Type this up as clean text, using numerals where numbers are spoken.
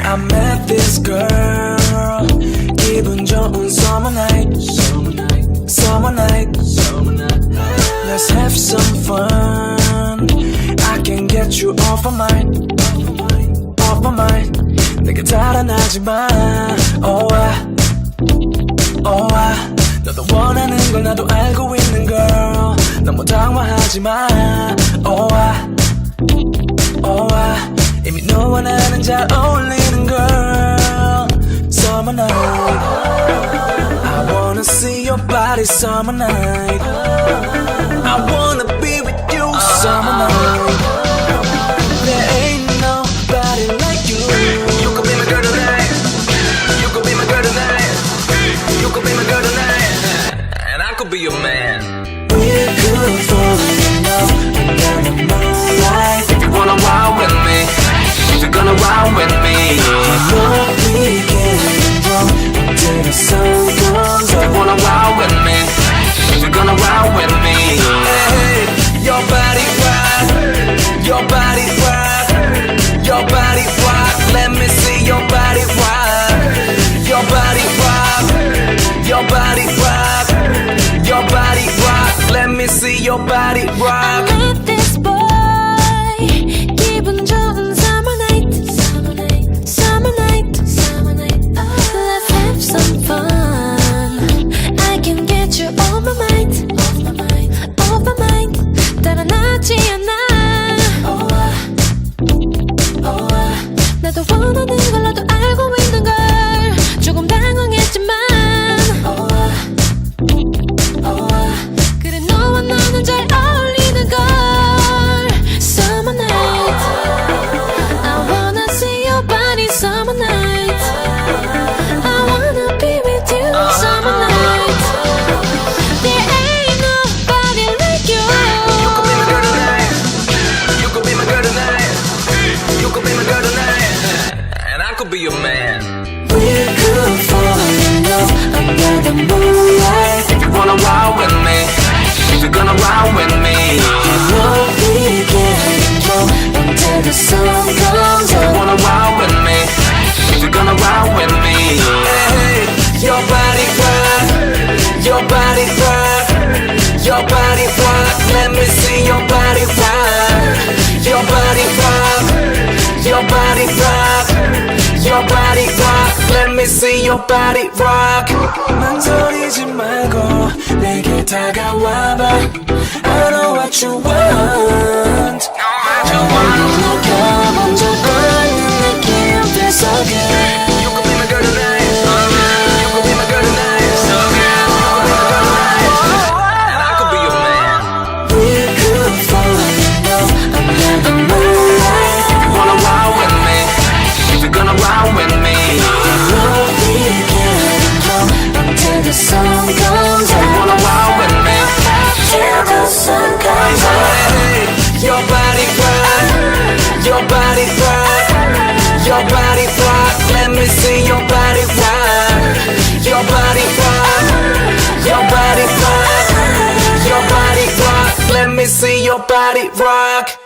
I met this girl. 기분 좋은 summer night. Summer night. Let's have some fun. I can get you off my mind. Off my mind. 내게 달아나지 마. Oh 너도 원하는 걸 나도 알고 있는 girl. 너무 당황하지 마. Oh 이미 너와 나는 잘 어울리는 girl. Summer night. I wanna see your body summer night. I wanna be with you summer night. There ain't nobody like you. You could be my girl tonight. You could be my girl tonight. You could be my girl tonight. And I could be your man. We could fall in love under the moonlight. If you wanna ride with me, if you're gonna ride with me, you know we can go until the sun comes up. If you wanna ride with me, if you're gonna ride with me, hey, your body rock, your body rock, your body rock. Let me see your body rock, your body rock, your body rock, your body rock. Let me see your body rock. I met this boy. 기분 좋은 summer night. Summer night. Let's have some fun. I can get you off my mind. Off my mind. 달아나지 않아. 나도 원하는 걸 너도 알고 있는 걸. 조금 당황했지만 그래 너와 나는 잘 어울리는 걸. Summer night. I wanna see your body summer night. I wanna be with you summer night. There ain't nobody like you. You could be my girl tonight. You could be my girl tonight. You could be my girl tonight. And I could be your man. We could fall in love under the moonlight. If you wanna ride with me, if you're gonna ride with me, you know we can go until the sun comes up. If you wanna ride with me, if you're gonna ride with me, hey, your body rock, your body rock, your body rock. Let me see your body rock, your body rock, your body rock, your body rock. Let me see your body rock. 망설이지 말고 내게 다가와봐. I know what you want. 느껴본 적 없는 느낌 feel so good. You could be my girl tonight. You could be my girl tonight. So good. You could be my girl tonight. And I could be your man. We could fall in love under the moonlight. If you wanna ride with me, if you're gonna ride with me, you know we can go until the sun comes up. If you wanna ride with me, till the sun comes up. Hey, your body rock, your body rock, your body rock. Let me see your body rock, your body rock, your body rock, your body rock. Let me see your body rock.